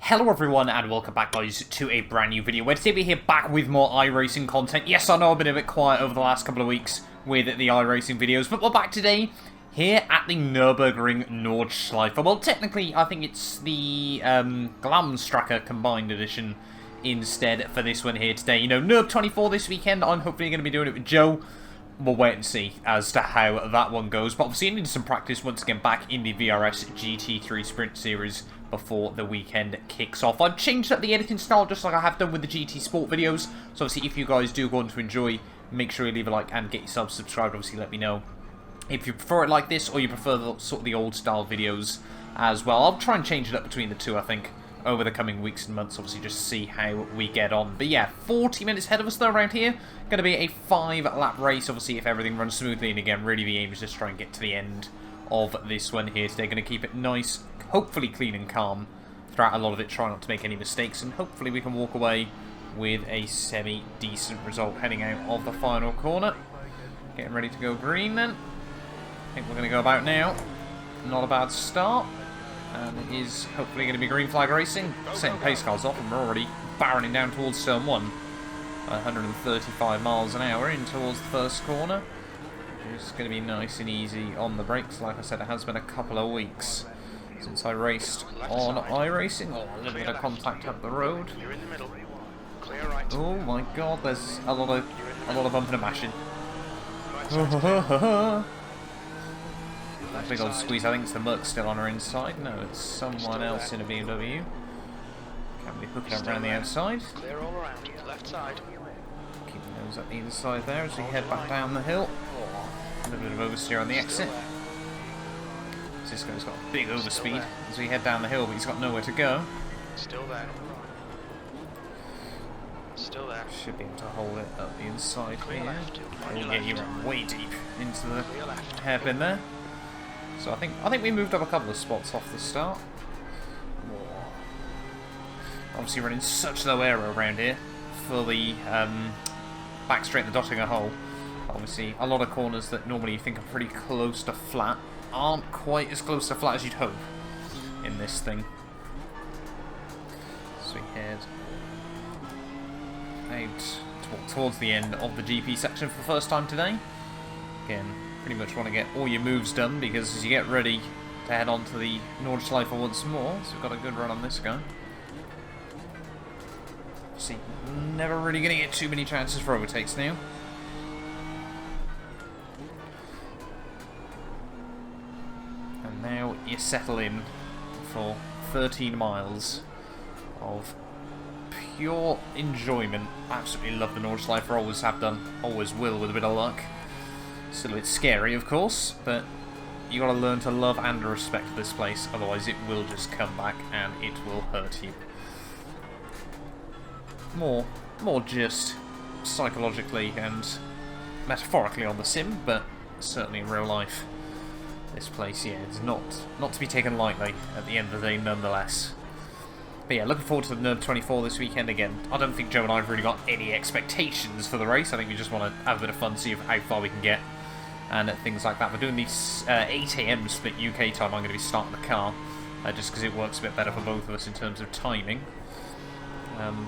Hello everyone and welcome back guys to a brand new video where today we're here back with more iRacing content. Yes, I know I've been a bit quiet over the last couple of weeks with the iRacing videos, but we're back today here at the Nürburgring Nordschleife. Well, technically I think it's the Glamstracker combined edition instead for this one here today. You know, Nürb 24 this weekend, I'm hopefully going to be doing it with Joe. We'll wait and see as to how that one goes. But obviously I need some practice once again back in the VRS GT3 Sprint Series before the weekend kicks off. I've changed up the editing style just like I have done with the GT Sport videos. So obviously if you guys do want to enjoy, make sure you leave a like and get yourself subscribed. Obviously let me know if you prefer it like this or you prefer the, sort of the old style videos as well. I'll try and change it up between the two, I think, over the coming weeks and months, obviously, just to see how we get on. But yeah, 40 minutes ahead of us, though, around here. Going to be a 5-lap race, obviously, if everything runs smoothly. And again, really the aim is just try and get to the end of this one here today. Going to keep it nice, hopefully clean and calm throughout a lot of it. Try not to make any mistakes. And hopefully we can walk away with a semi-decent result heading out of the final corner. Getting ready to go green, then. I think we're going to go about now. Not a bad start. And it is hopefully going to be green flag racing. Setting pace cars off and we're already barreling down towards turn 1. 135 miles an hour in towards the first corner. It's going to be nice and easy on the brakes. Like I said, it has been a couple of weeks since I raced on iRacing. Oh, a little bit of contact up the road. Oh my god, there's a lot of bumping and mashing. That big old squeeze, I think it's the Merc still on her inside. No, it's someone else in a BMW. Can be hooking up around the outside. Clear all around, left side. Keeping those at the inside there as we head back down the hill. A little bit of oversteer on the exit. Cisco's got a big overspeed as we head down the hill, but he's got nowhere to go. Still there. Still there. Should be able to hold it up the inside here. Left. Oh yeah, you went way deep into the hairpin there. So I think we moved up a couple of spots off the start. Obviously running such low aero around here for the back straight and the Dottinger hole. Obviously a lot of corners that normally you think are pretty close to flat aren't quite as close to flat as you'd hope in this thing. So we head out towards the end of the GP section for the first time today. Again, pretty much want to get all your moves done because as you get ready to head on to the Nordschleife once more, so we've got a good run on this guy. See, never really going to get too many chances for overtakes now. And now you settle in for 13 miles of pure enjoyment. Absolutely love the Nordschleife, always have done, always will with a bit of luck. Still a bit scary, of course, but you got to learn to love and respect this place, otherwise it will just come back and it will hurt you. More just psychologically and metaphorically on the sim, but certainly in real life, this place, yeah, is not to be taken lightly at the end of the day, nonetheless. But yeah, looking forward to the Nürb 24 this weekend again. I don't think Joe and I have really got any expectations for the race. I think we just want to have a bit of fun, see how far we can get. And things like that. We're doing these 8 AM split UK time. I'm going to be starting the car just because it works a bit better for both of us in terms of timing.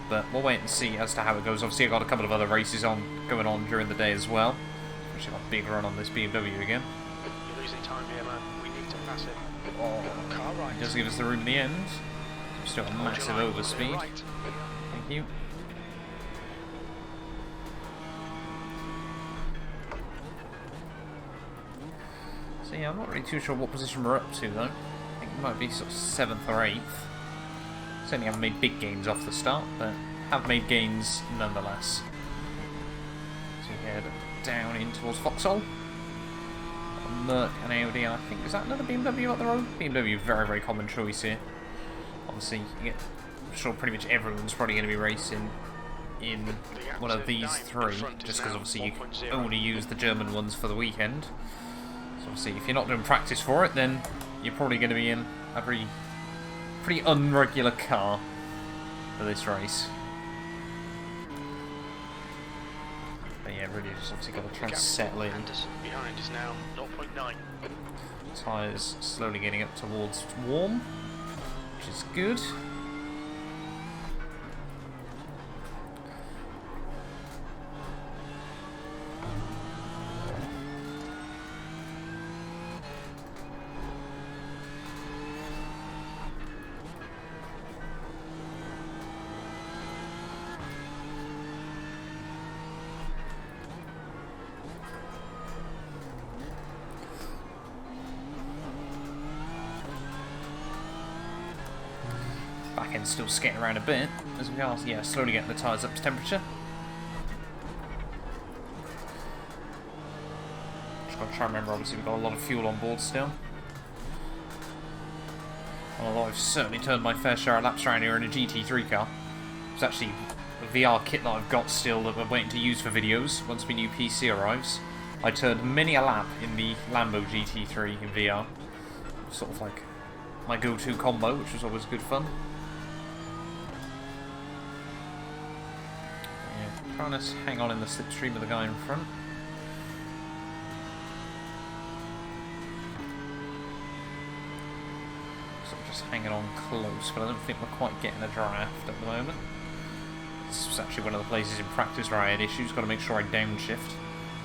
But we'll wait and see as to how it goes. Obviously, I've got a couple of other races going on during the day as well. Actually, got a big run on this BMW again. You're losing time here, man. We need to pass it. Oh, Car right. it does give us the room in the end. Still a massive overspeed. Right. Thank you. So yeah, I'm not really too sure what position we're up to though. I think it might be sort of 7th or 8th. Certainly haven't made big gains off the start, but have made gains nonetheless. So we head down in towards Vauxhall. Merc and Audi, and I think, is that another BMW up the road? BMW, very, very common choice here. Obviously, I'm sure pretty much everyone's probably going to be racing in one of these three, just because obviously you only use the German ones for the weekend. So obviously, if you're not doing practice for it, then you're probably going to be in a pretty unregular car for this race. But yeah, really just obviously got to try and settle in. Behind is now 0.9. Tyres slowly getting up towards warm, which is good. Again, still skating around a bit, as we are, yeah, slowly getting the tyres up to temperature. Just got to try and remember, obviously, we've got a lot of fuel on board still. Although I've certainly turned my fair share of laps around here in a GT3 car. It's actually a VR kit that I've got still that we're waiting to use for videos once my new PC arrives. I turned many a lap in the Lambo GT3 in VR. Sort of like my go-to combo, which was always good fun. Yeah, trying to hang on in the slipstream of the guy in front. So I'm just hanging on close, but I don't think we're quite getting a draft at the moment. This was actually one of the places in practice where I had issues. Got to make sure I downshift.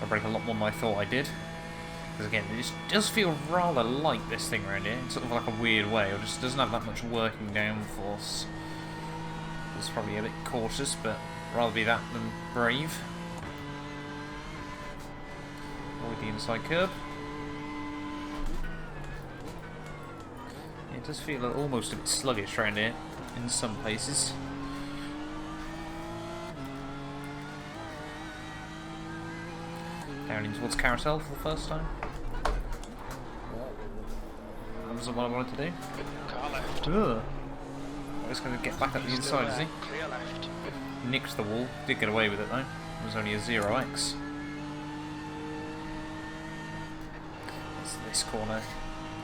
I break a lot more than I thought I did. Because again, it just does feel rather light, this thing around here. It's sort of like a weird way. It just doesn't have that much working downforce. It's probably a bit cautious, but rather be that than brave. Avoid the inside curb. It does feel almost a bit sluggish around here in some places. Down in towards carousel for the first time. That wasn't what I wanted to do. Car left. Ugh. I'm just going to get back up the inside, is he? Clear left. Nicked the wall. Did get away with it though. It was only a 0x. This corner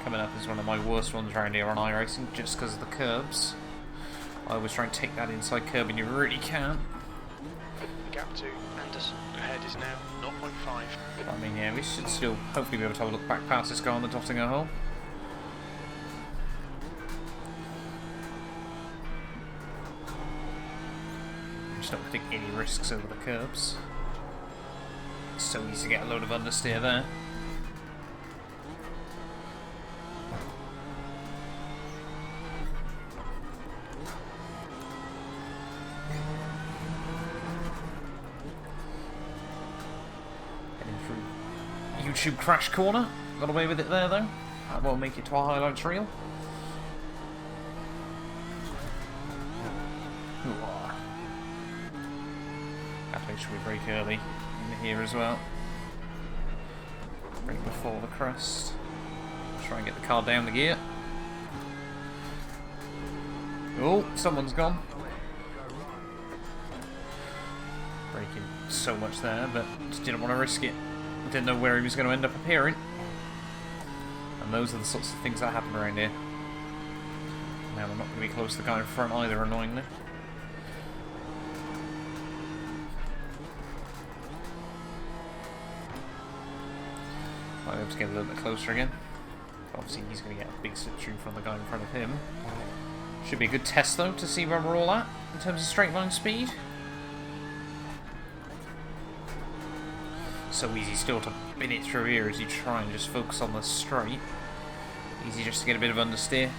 coming up is one of my worst ones around here on iRacing, just because of the curbs. I always try and take that inside curb and you really can't. Gap to Anderson. Ahead is now 0.5. I mean, yeah, we should still hopefully be able to have a look back past this guy on the Dottinger hole. I just don't take any risks over the curbs. It's so easy to get a load of understeer there. YouTube crash corner. Got away with it there though. That won't make it to our highlights reel. Have to make sure we brake early in here as well. Brake before the crest. Try and get the car down the gear. Oh, someone's gone. Braking so much there, but just didn't want to risk it. I didn't know where he was going to end up appearing. And those are the sorts of things that happen around here. Now I'm not going to be close to the guy in front either, annoyingly. Might be able to get a little bit closer again. Obviously he's going to get a big slipstream from the guy in front of him. Should be a good test though, to see where we're all at in terms of straight line speed. So easy still to bin it through here as you try and just focus on the straight. Easy just to get a bit of understeer.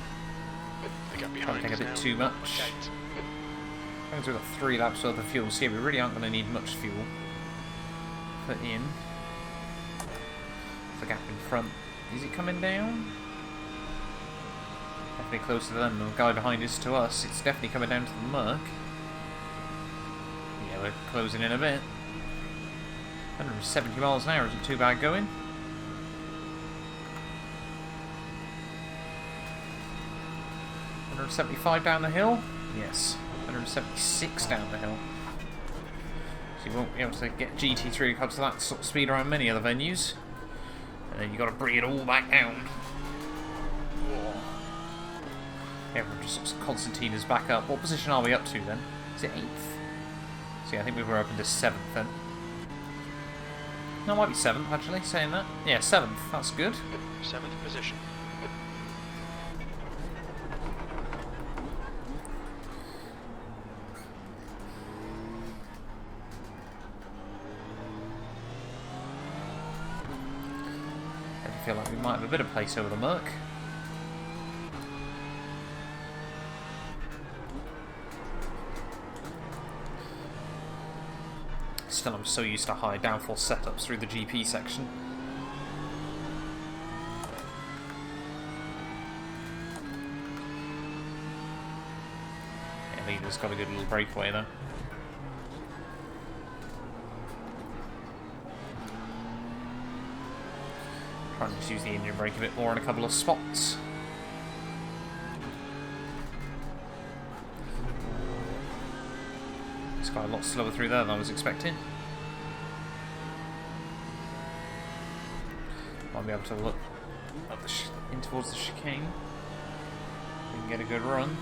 Can't take a bit too much. We've got 3 laps worth of fuel, so yeah, we really aren't going to need much fuel. Put in. The gap in front. Is it coming down? Definitely closer to them than the guy behind is to us. It's definitely coming down to the Merc. Yeah, we're closing in a bit. 170 miles an hour isn't too bad going. $175 down the hill? Yes. 176 down the hill. So you won't be able to get GT3 up to that sort of speed around many other venues. And then you've got to bring it all back down. Everyone just looks Constantine is back up. What position are we up to then? Is it 8th? So yeah, I think we were up into 7th then. No, it might be 7th actually, saying that. Yeah, 7th, that's good. 7th position. I feel like we might have a bit of place over the Merc. Still, I'm so used to high downforce setups through the GP section. Leader's got a good little breakaway though. Trying to just use the engine brake a bit more in a couple of spots. It's got a lot slower through there than I was expecting. Might be able to look up in towards the chicane. We can get a good run.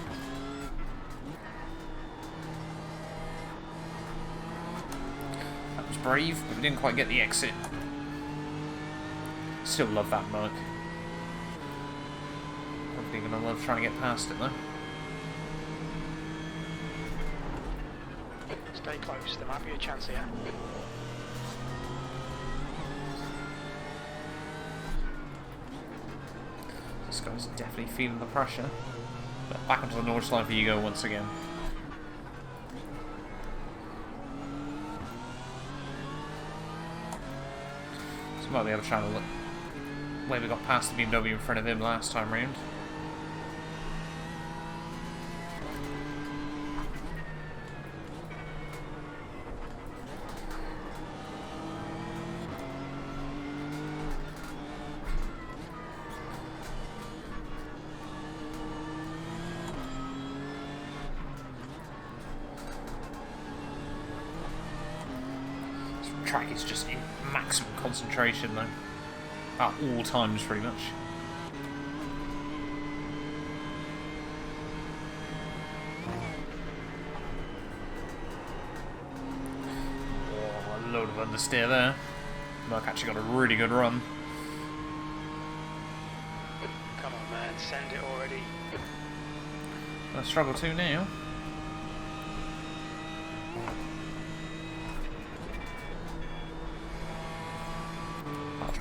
That was brave, but we didn't quite get the exit. Still love that Merc. Probably gonna love trying to get past it though. Stay close, there might be a chance here. This guy's definitely feeling the pressure. But back onto the Nords line for you go once again. So might be able to try to look where we got past the BMW in front of him last time round. This track is just in maximum concentration though. At all times, pretty much. Oh, a load of understeer there. Merc actually got a really good run. Come on, man, send it already. I struggle to now.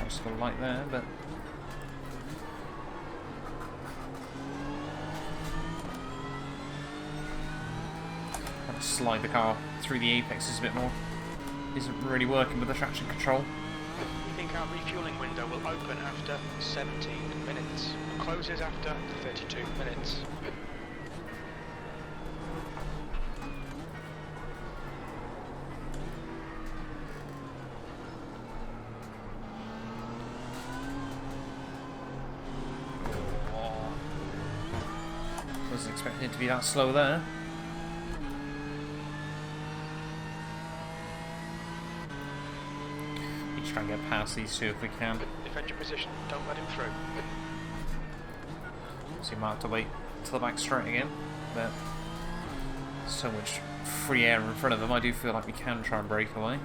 Just got a light there, but trying to slide the car through the apexes a bit more isn't really working with the traction control. We think our refueling window will open after 17 minutes and closes after 32 minutes. Wasn't expecting it to be that slow there. Each try and get past these two if we can. Defend your position, don't let him through. So you might have to wait till the back straight again, but so much free air in front of them, I do feel like we can try and break away.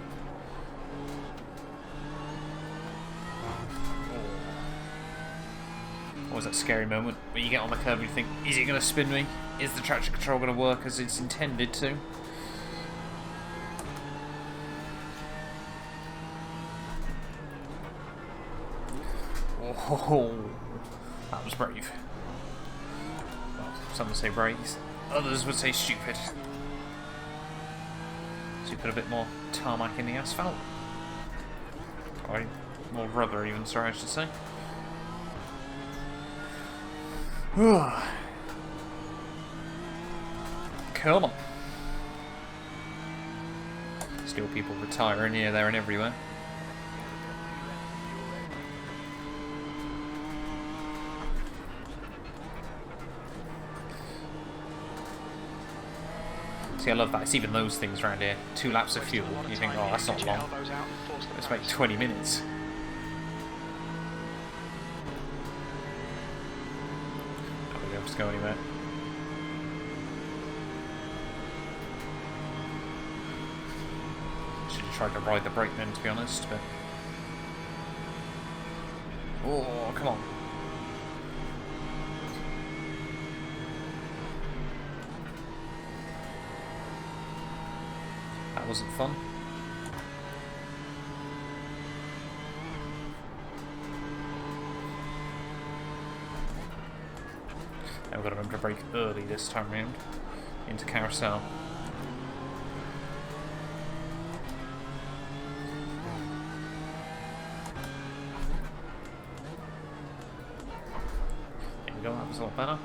Always that scary moment when you get on the curb and you think, is it going to spin me? Is the traction control going to work as it's intended to? Oh, that was brave. Well, some would say brave, others would say stupid. So you put a bit more tarmac in the asphalt. Or more rubber even, sorry I should say. Come on. Still people retiring here, there and everywhere. See, I love that. It's even those things around here. 2 laps of fuel. You think, oh, that's not long. Let's make 20 minutes. Not really able to go anywhere. Should have tried to ride the brake then, to be honest, but... Oh, come on. That wasn't fun. Now we've got to remember to brake early this time round into carousel. There we go, that was a lot better.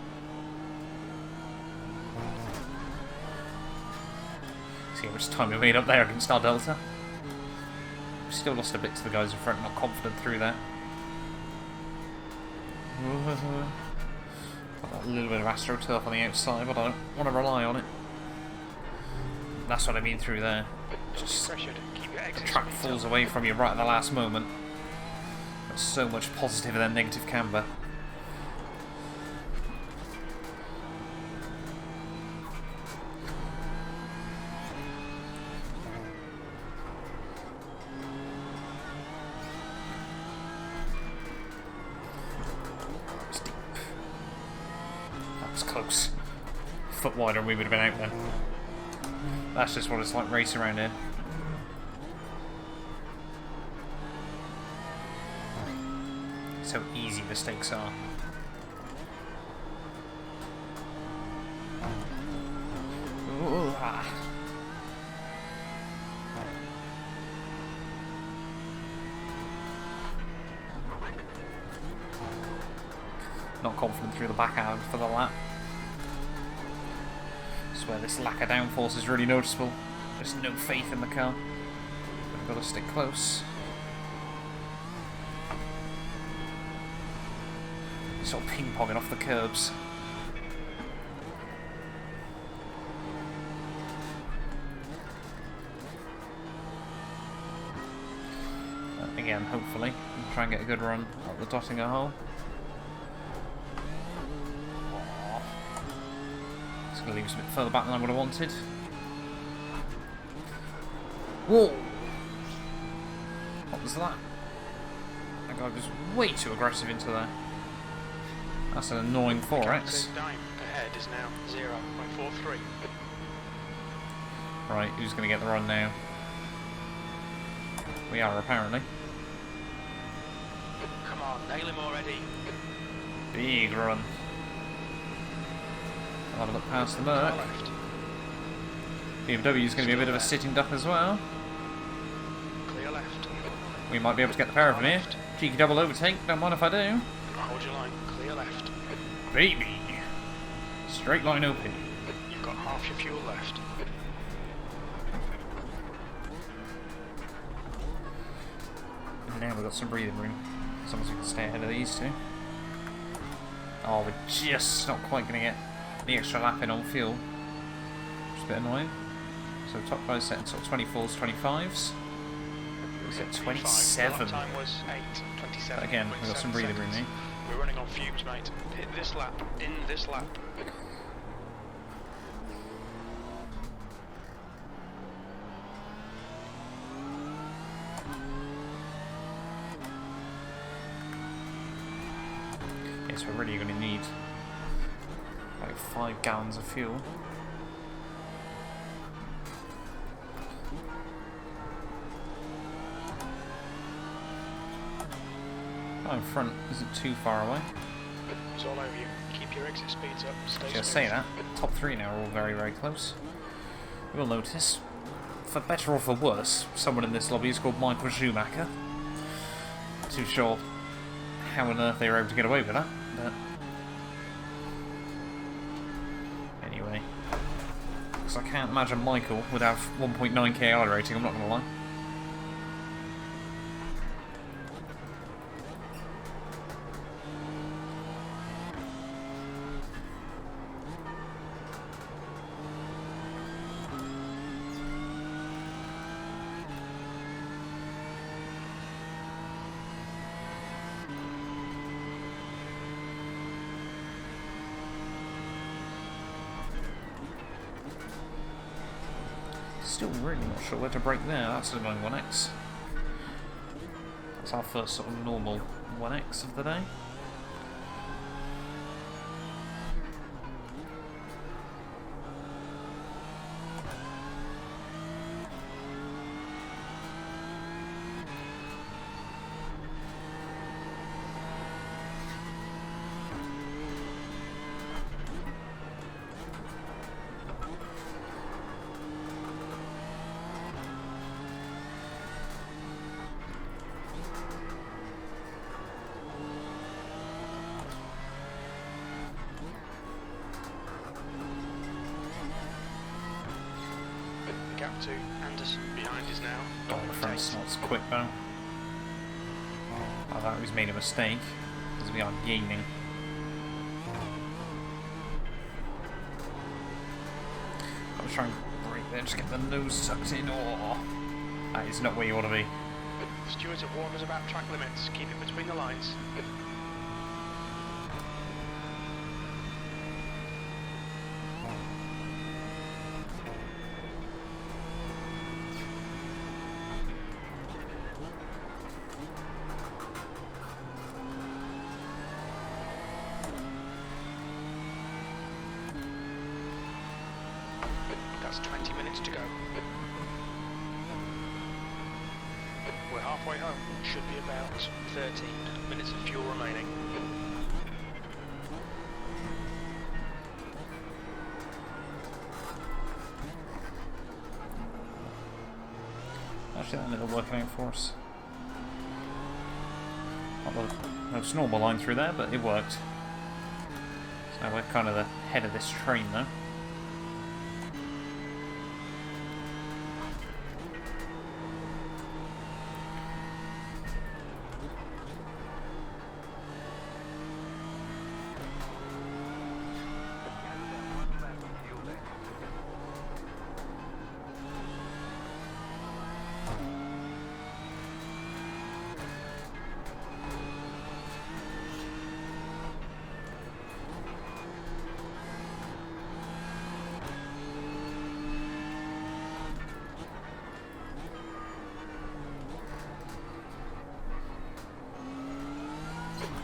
See how much time we made up there against our Delta. Still lost a bit to the guys in front, not confident through there. Got that little bit of AstroTurf on the outside, but I don't want to rely on it. That's what I mean through there. Just the track falls away from you right at the last moment. Got so much positive and then negative camber. Close. A foot wider and we would have been out then. That's just what it's like racing around here. So easy mistakes are. Ooh, ah. Not confident through the back out for the lap. That's where this lack of downforce is really noticeable. Just no faith in the car. I've got to stick close. Sort of ping-ponging off the curbs. Again, hopefully, we'll try and get a good run up the Dottinger hole. It's going to leave us a bit further back than I would have wanted. Whoa! What was that? That guy was way too aggressive into there. That's an annoying 4X. Ahead is now 0.43. Right, who's going to get the run now? We are, apparently. Come on, nail him already. Big run. I'll have a look past the Merc. BMW is going to be a bit of a sitting duck as well. Clear left. We might be able to get the pair of them here. Cheeky double overtake, don't mind if I do. Hold your line, clear left. Baby! Straight line OP. You've got half your fuel left. And now we've got some breathing room. As long as we can stay ahead of these two. Oh, we're just not quite going to get the extra lap in on fuel. Which is a bit annoying. So top guys setting sort of 24s, 25s. We set 27. Time was 8:27. But again, we've got some breathing room here. We're running on fumes, mate. Hit this lap, in this lap. Yes, we're really going to need like 5 gallons of fuel. Oh, in front isn't too far away. It's all over you. Keep your exit speeds up. Stay Just say that. Top 3 now are all very, very close. You will notice, for better or for worse, someone in this lobby is called Michael Schumacher. Not too sure how on earth they were able to get away with that, but anyway. Because I can't imagine Michael would have 1.9k IRacing, I'm not going to lie. Still really not sure where to brake there. That's the annoying 1X. That's our first sort of normal 1X of the day. gap to Anderson behind is now Oh, the front's not as quick though. I thought he's made a mistake because we are gaining. Gotta try and break there, just get the nose sucked in. Oh, that is not where you want to be. Stewards have warned us about track limits. Keep it between the lines. That's 20 minutes to go. We're halfway home. Should be about 13 minutes of fuel remaining. Actually, that ended up working out for us. No normal line through there, but it worked. So we're kind of the head of this train now.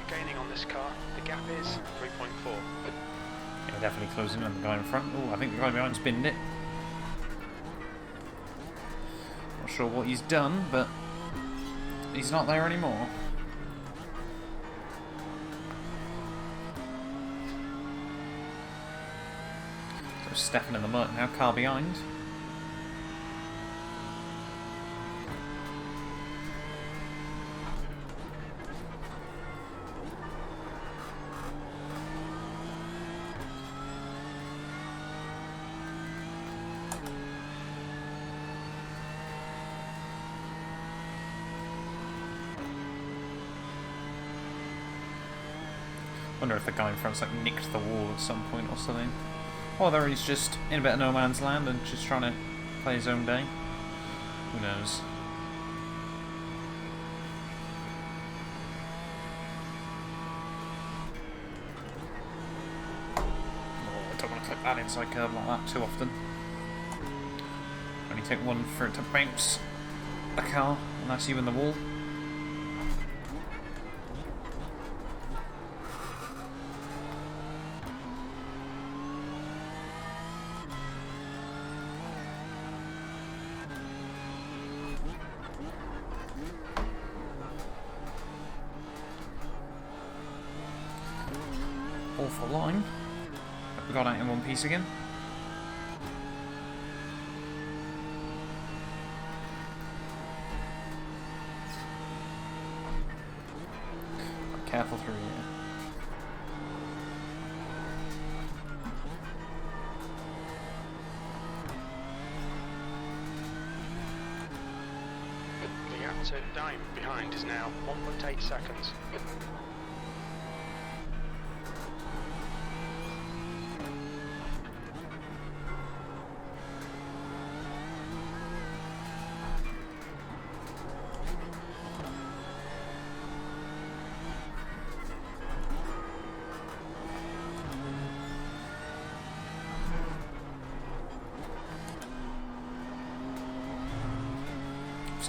Gaining on this car, the gap is 3.4. Yeah, definitely closing on the guy in front. Oh, I think the guy behind's binned it. Not sure what he's done, but he's not there anymore. So Stefan in the mud now, car behind. Wonder if the guy in front's like nicked the wall at some point or something. Or whether he's just in a bit of no man's land and just trying to play his own day. Who knows? Oh, I don't want to clip that inside curve like that too often. Only take one for it to bounce a car, and that's you in the wall. Awful line. But we got out in one piece again. Careful through here. The gap to Dime behind is now 1.8 seconds.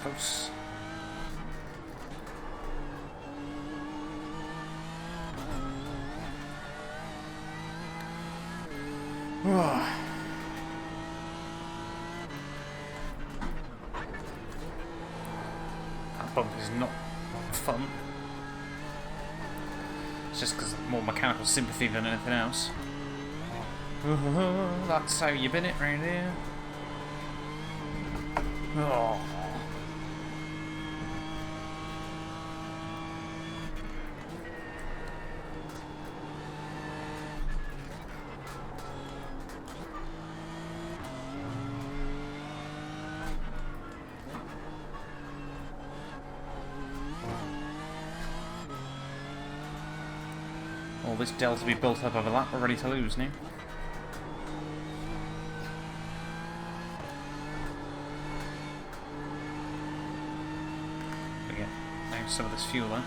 Close. That bump is not fun. It's just because of more mechanical sympathy than anything else. That's how you bin it right here. Oh. this delta be built up over that. We're ready to lose now. We get now some of this fuel though.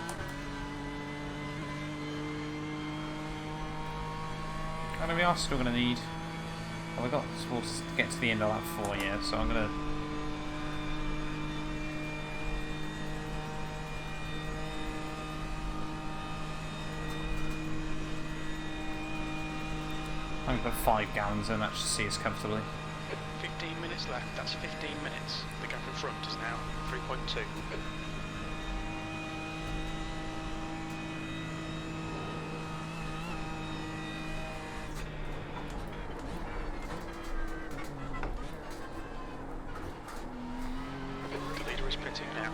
And we are still going to need... Well, we've got to get to the end of that 4 here, so I'm going to... I'm going to put 5 gallons in, that should see us comfortably. 15 minutes left, that's 15 minutes. The gap in front is now 3.2. The leader is pitting now.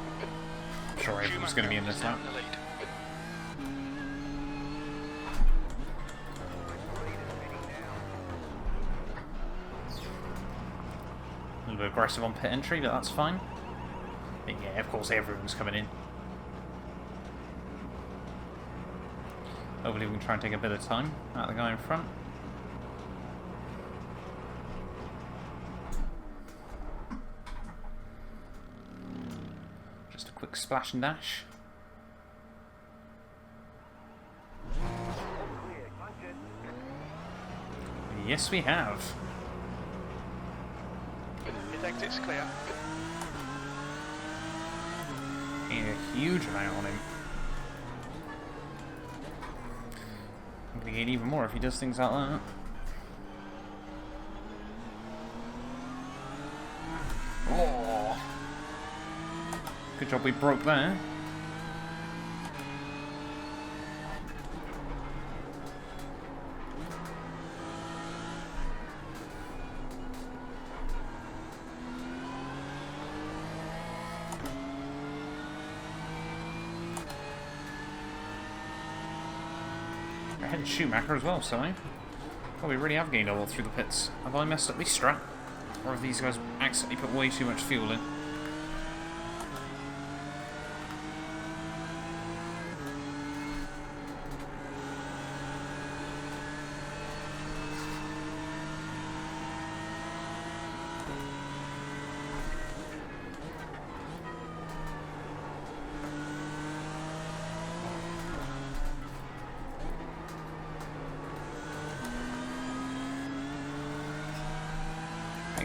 I'm sure everyone's going to be in this lap. In the lead. A little bit aggressive on pit entry, but that's fine. But yeah, of course everyone's coming in. Hopefully we can try and take a bit of time out of the guy in front. Just a quick splash and dash. Yes, we have. His exit's clear. A huge amount on him. I'm going to get even more if he does things like that. Oh! Good job we broke there. Ahead of Schumacher as well, so oh, we really have gained a lot through the pits. Have I messed up the strat? Or have these guys accidentally put way too much fuel in?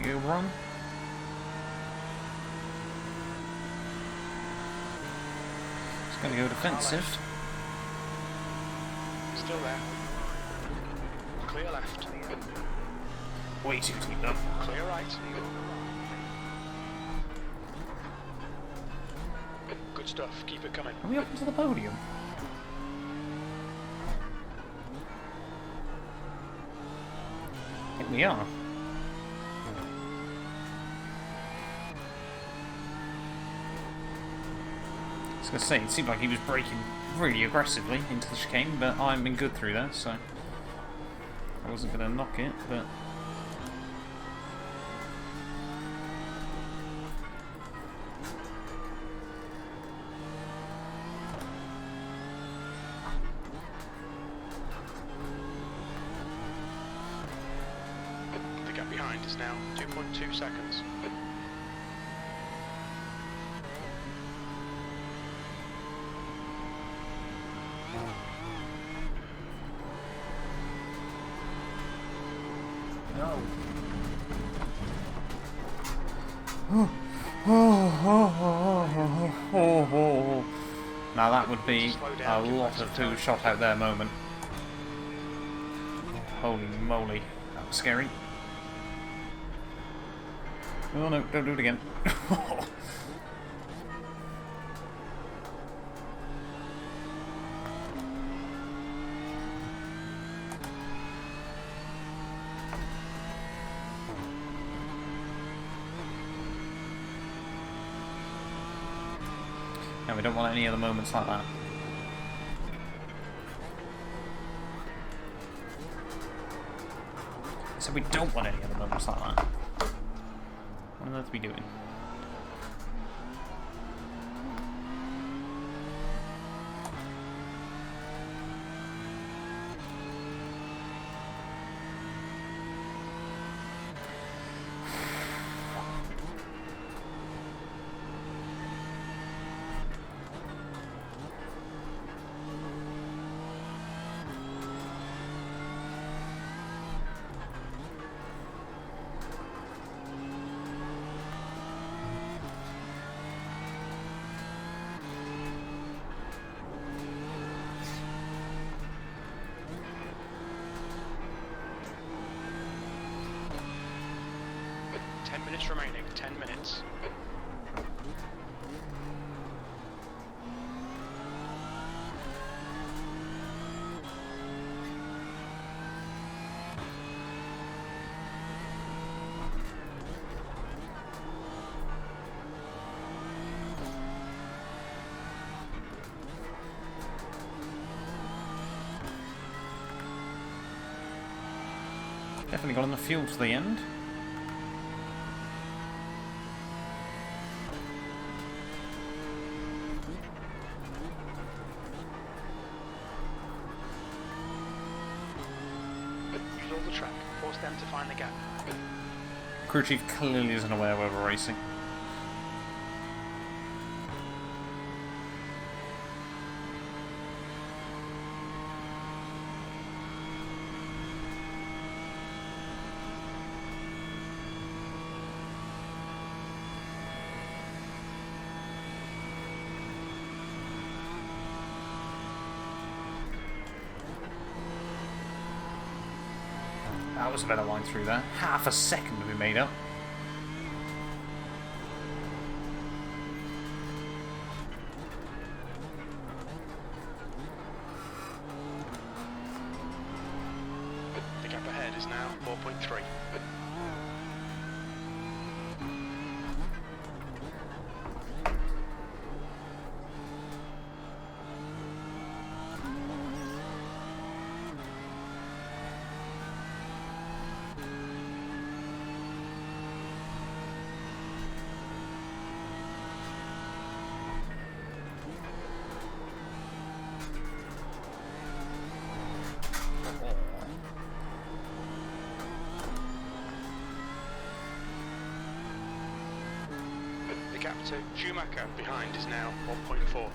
Go wrong. It's going to go defensive. Still there. Clear left. Way too deep though. Clear right. Good stuff. Keep it coming. Are we up into the podium? I think we are. I was going to say, it seemed like he was braking really aggressively into the chicane, but I've been good through there, so I wasn't going to knock it, but... The gap behind is now 2.2 seconds. Now that would be a lot of two shot out there moment. Holy moly, that was scary. Oh no, don't do it again. Yeah, we don't want any other moments like that. So we don't want any other moments like that. What on earth are we doing? 10 minutes remaining, 10 minutes. Definitely got on the fuel to the end. Use all the track. Force them to find the gap. Crew chief clearly isn't aware where we're racing. That was a better line through there. Half a second we made up. The gap ahead is now 4.3. The gap to Schumacher behind is now 1.4.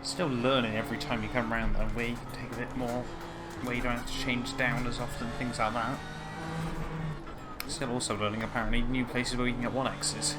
Still learning every time you come around that way. You can take a bit more, where you don't have to change down as often, things like that. Still also learning apparently new places where you can get 1Xs.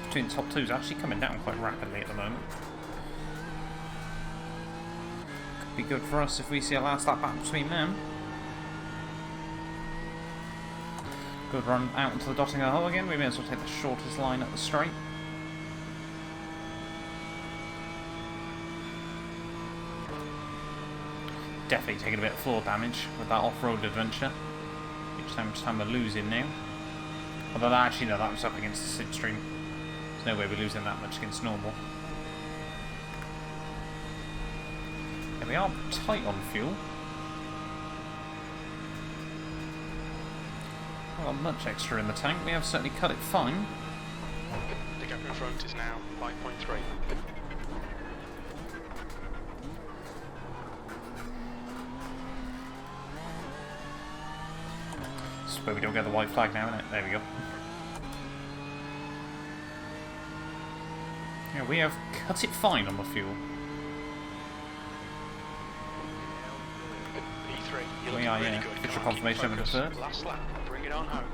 Between top two is actually coming down quite rapidly at the moment. Could be good for us if we see a last lap back between them. Good run out into the Dottinger hole again. We may as well take the shortest line at the straight. Definitely taking a bit of floor damage with that off-road adventure. Each time we're losing now. Although actually no, that was up against the slipstream. There's no way we're losing that much against normal. Yeah, we are tight on fuel. Not got much extra in the tank. We have certainly cut it fine. The gap in front is now 5.3. This is where we don't get the white flag now, isn't it? There we go. Yeah, we have cut it fine on the fuel. E3, We are, yeah. Official confirmation of the third. Last lap, bring it on home.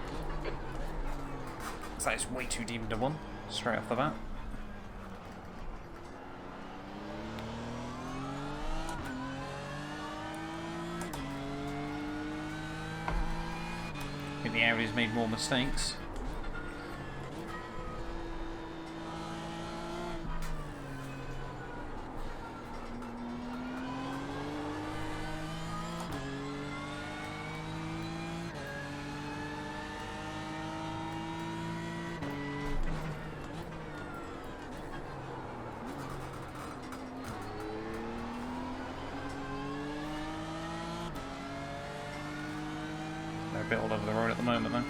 So that is way too deep into one, straight off the bat. I think the area's made more mistakes. bit all over the road at the moment, though.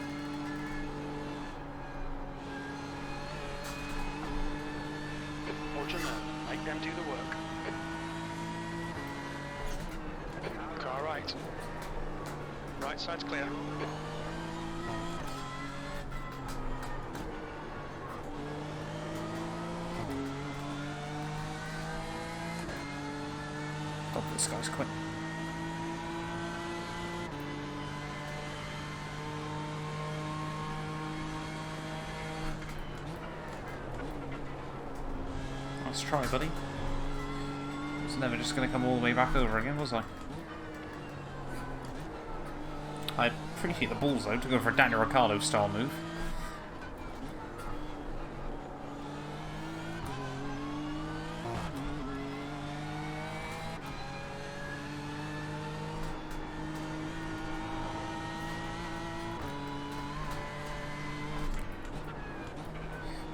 Watch them now. Make them do the work. Car right. Right side's clear. God, this guy's quick. Let's try, buddy. I was never just going to come all the way back over again, was I? I appreciate the balls, though, to go for a Daniel Ricciardo style move.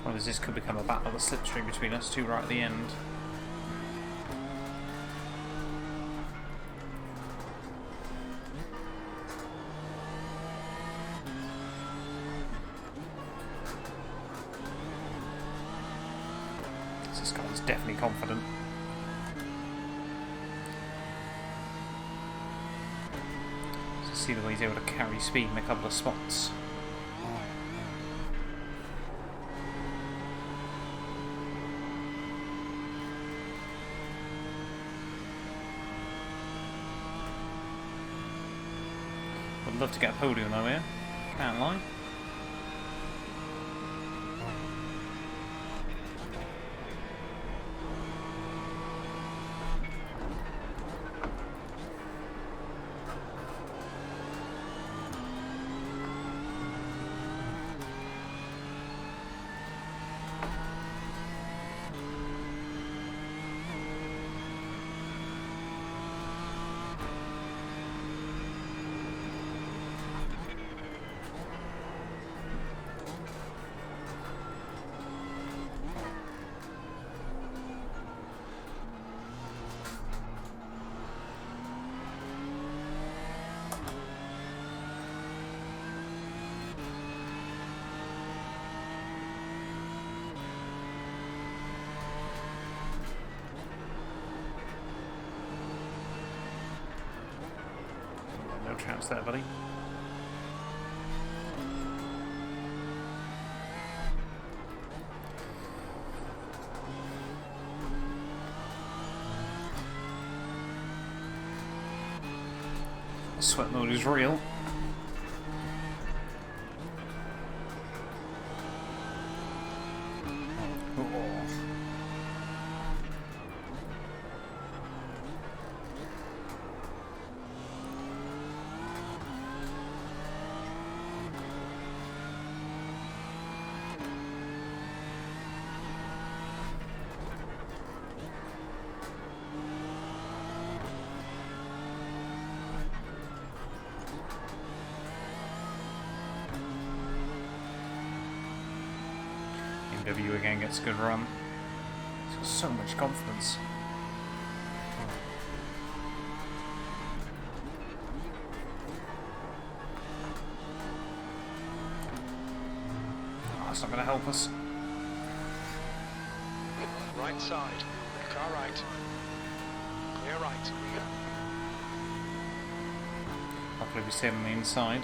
Well, this could become a battle of the slipstream between us two right at the end. This guy's definitely confident. So see the way he's able to carry speed in a couple of spots. Would love to get a podium though here, can't lie. No chance there, buddy. Sweat mode is real. BMW again gets a good run. He's got so much confidence. Oh, that's not going to help us. Right side. Car right. Clear right. Hopefully we stay on the inside.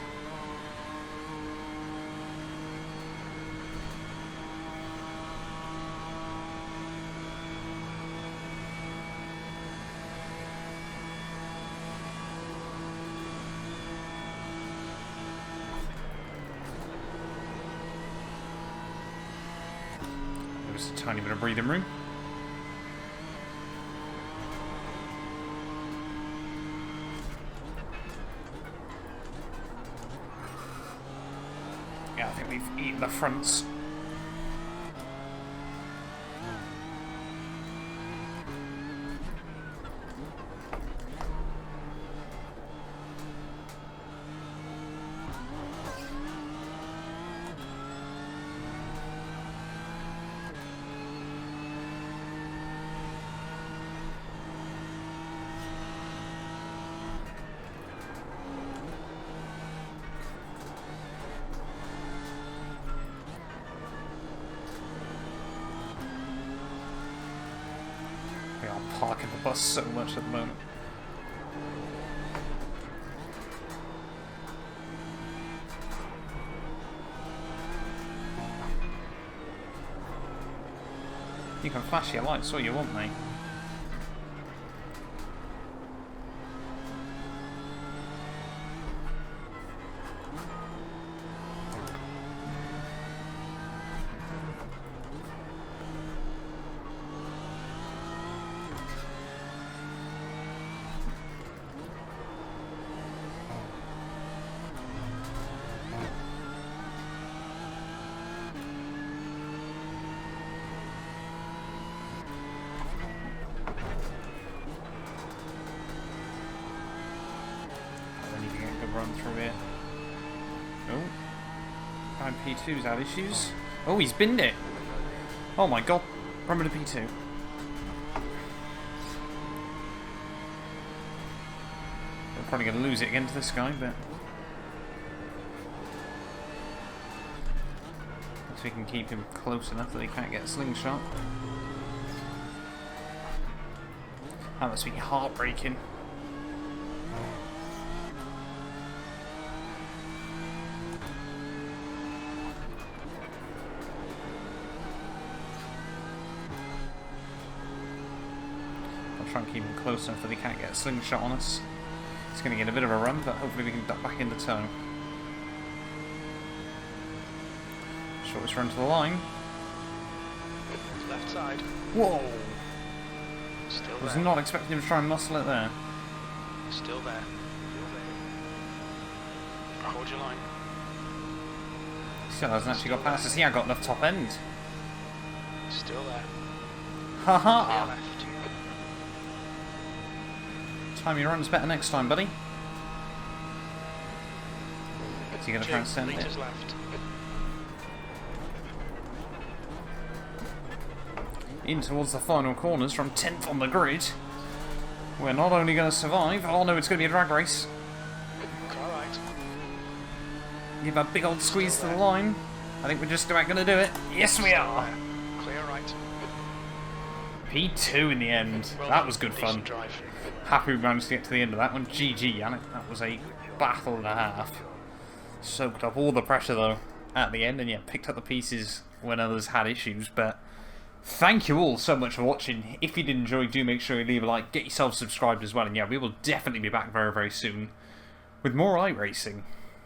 Just a tiny bit of breathing room. Yeah, I think we've eaten the fronts. bus so much at the moment. You can flash your lights all you want, mate. Run through here. Oh, P2's had issues. Oh, he's binned it. Oh my god, run with a P2. We're probably going to lose it again to this guy, but if we can keep him close enough that he can't get a slingshot. That must be heartbreaking. Try and keep him close enough that he can't get a slingshot on us. He's going to get a bit of a run, but hopefully we can duck back into turn. Shortest run to the line. Left side. Whoa! Still Was there. not expecting him to try and muscle it there. Still there. Hold your line. Still hasn't actually got past us. He ain't got enough top end. Still there. Haha! Clear left. Time your run's better next time, buddy. Is he going to try and 2 send it? meters left. In towards the final corners from 10th on the grid. We're not only going to survive, oh no, it's going to be a drag race. Alright. Give a big old squeeze to the line. I think we're just about going to do it. Yes, we are! Clear right. P2 in the end. Well That done. was good Decent fun. drive. Happy we managed to get to the end of that one. GG, Yannick. That was a battle and a half. Soaked up all the pressure, though, at the end, and yeah, picked up the pieces when others had issues, but thank you all so much for watching. If you did enjoy, do make sure you leave a like, get yourself subscribed as well, and yeah, we will definitely be back very, very soon with more iRacing.